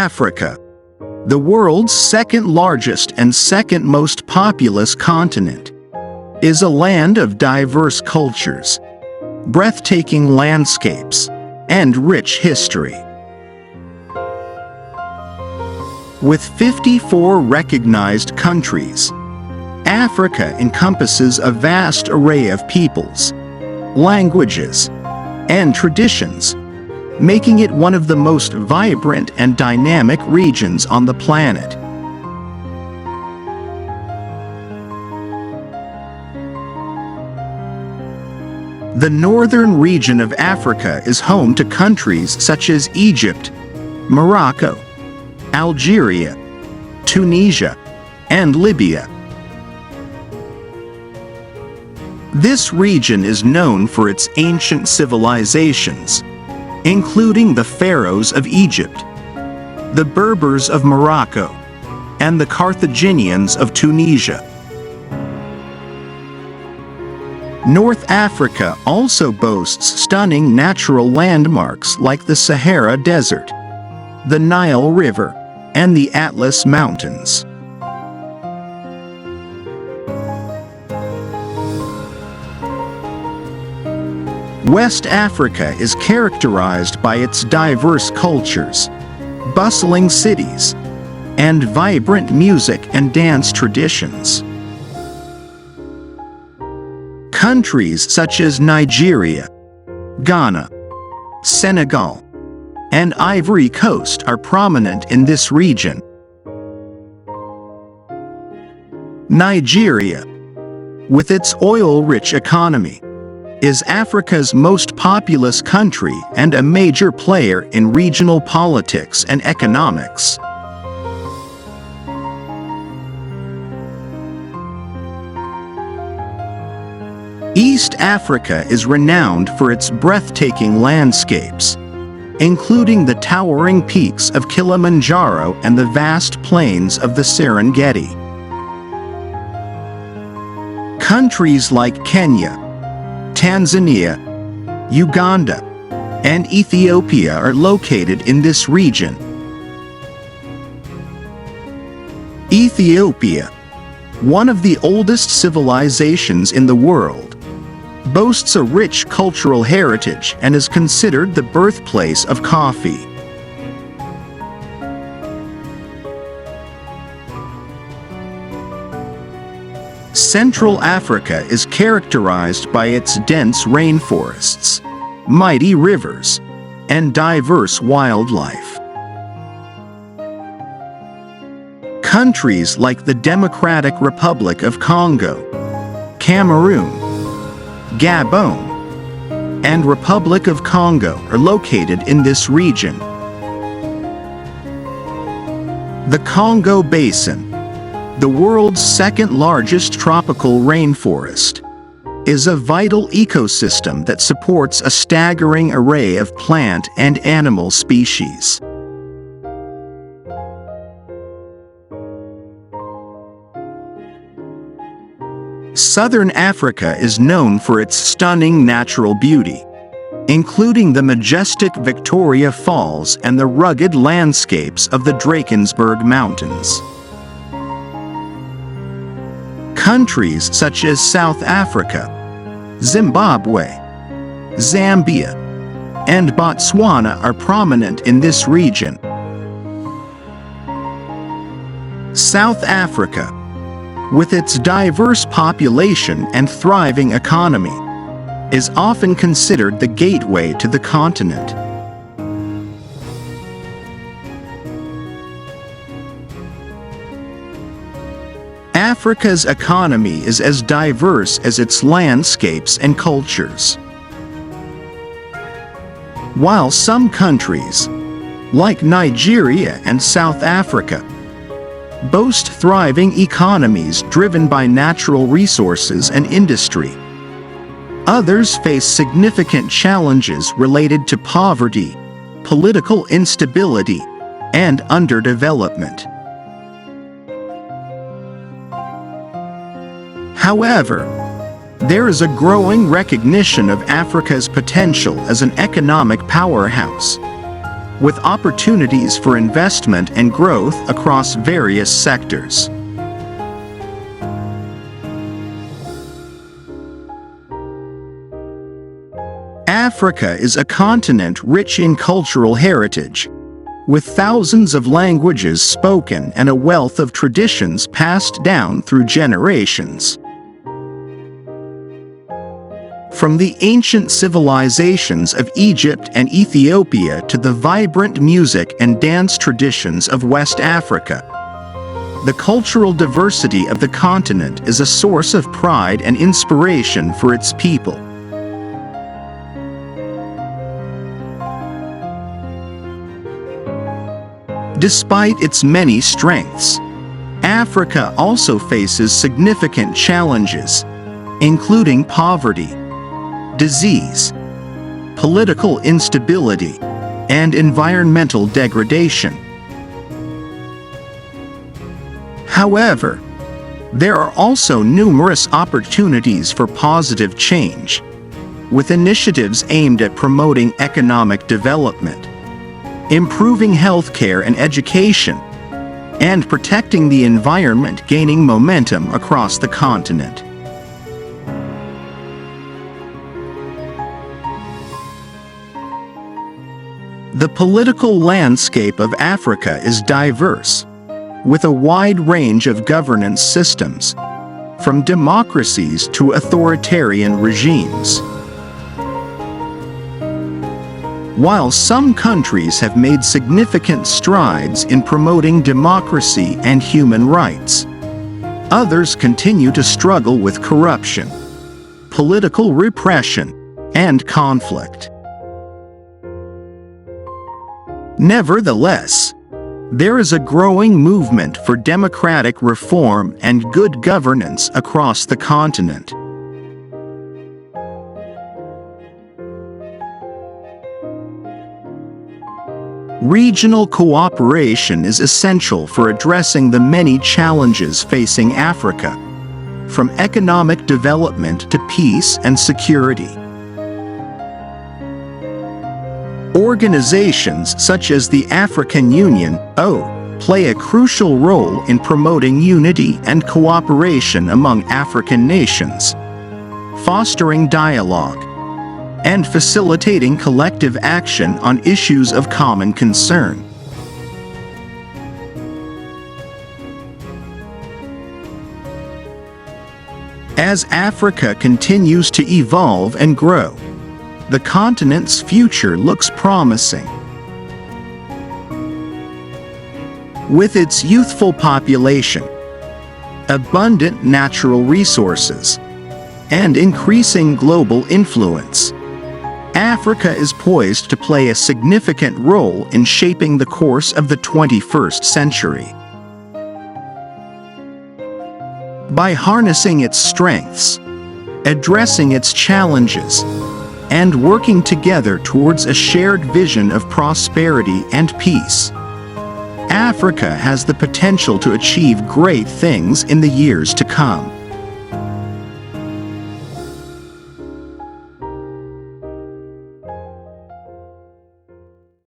Africa, the world's second largest and second most populous continent, is a land of diverse cultures, breathtaking landscapes, and rich history. With 54 recognized countries, Africa encompasses a vast array of peoples, languages, and traditions, making it one of the most vibrant and dynamic regions on the planet. The northern region of Africa is home to countries such as Egypt, Morocco, Algeria, Tunisia, and Libya. This region is known for its ancient civilizations, including the pharaohs of Egypt, the Berbers of Morocco, and the Carthaginians of Tunisia. North Africa also boasts stunning natural landmarks like the Sahara Desert, the Nile River, and the Atlas Mountains. West Africa is characterized by its diverse cultures, bustling cities, and vibrant music and dance traditions. Countries such as Nigeria, Ghana, Senegal, and Ivory Coast are prominent in this region. Nigeria, with its oil-rich economy, is Africa's most populous country and a major player in regional politics and economics. East Africa is renowned for its breathtaking landscapes, including the towering peaks of Kilimanjaro and the vast plains of the Serengeti. Countries like Kenya, Tanzania, Uganda, and Ethiopia are located in this region. Ethiopia, one of the oldest civilizations in the world, boasts a rich cultural heritage and is considered the birthplace of coffee. Central Africa is characterized by its dense rainforests, mighty rivers, and diverse wildlife. Countries like the Democratic Republic of Congo, Cameroon, Gabon, and Republic of Congo are located in this region. The Congo Basin, the world's second-largest tropical rainforest, is a vital ecosystem that supports a staggering array of plant and animal species. Southern Africa is known for its stunning natural beauty, including the majestic Victoria Falls and the rugged landscapes of the Drakensberg Mountains. Countries such as South Africa, Zimbabwe, Zambia, and Botswana are prominent in this region. South Africa, with its diverse population and thriving economy, is often considered the gateway to the continent. Africa's economy is as diverse as its landscapes and cultures. While some countries, like Nigeria and South Africa, boast thriving economies driven by natural resources and industry, others face significant challenges related to poverty, political instability, and underdevelopment. However, there is a growing recognition of Africa's potential as an economic powerhouse, with opportunities for investment and growth across various sectors. Africa is a continent rich in cultural heritage, with thousands of languages spoken and a wealth of traditions passed down through generations. From the ancient civilizations of Egypt and Ethiopia to the vibrant music and dance traditions of West Africa, the cultural diversity of the continent is a source of pride and inspiration for its people. Despite its many strengths, Africa also faces significant challenges, including poverty, disease, political instability, and environmental degradation. However, there are also numerous opportunities for positive change, with initiatives aimed at promoting economic development, improving healthcare and education, and protecting the environment gaining momentum across the continent. The political landscape of Africa is diverse, with a wide range of governance systems, from democracies to authoritarian regimes. While some countries have made significant strides in promoting democracy and human rights, others continue to struggle with corruption, political repression, and conflict. Nevertheless, there is a growing movement for democratic reform and good governance across the continent. Regional cooperation is essential for addressing the many challenges facing Africa, from economic development to peace and security. Organizations such as the African Union, play a crucial role in promoting unity and cooperation among African nations, fostering dialogue, and facilitating collective action on issues of common concern. As Africa continues to evolve and grow, the continent's future looks promising. With its youthful population, abundant natural resources, and increasing global influence, Africa is poised to play a significant role in shaping the course of the 21st century. By harnessing its strengths, addressing its challenges, and working together towards a shared vision of prosperity and peace, Africa has the potential to achieve great things in the years to come.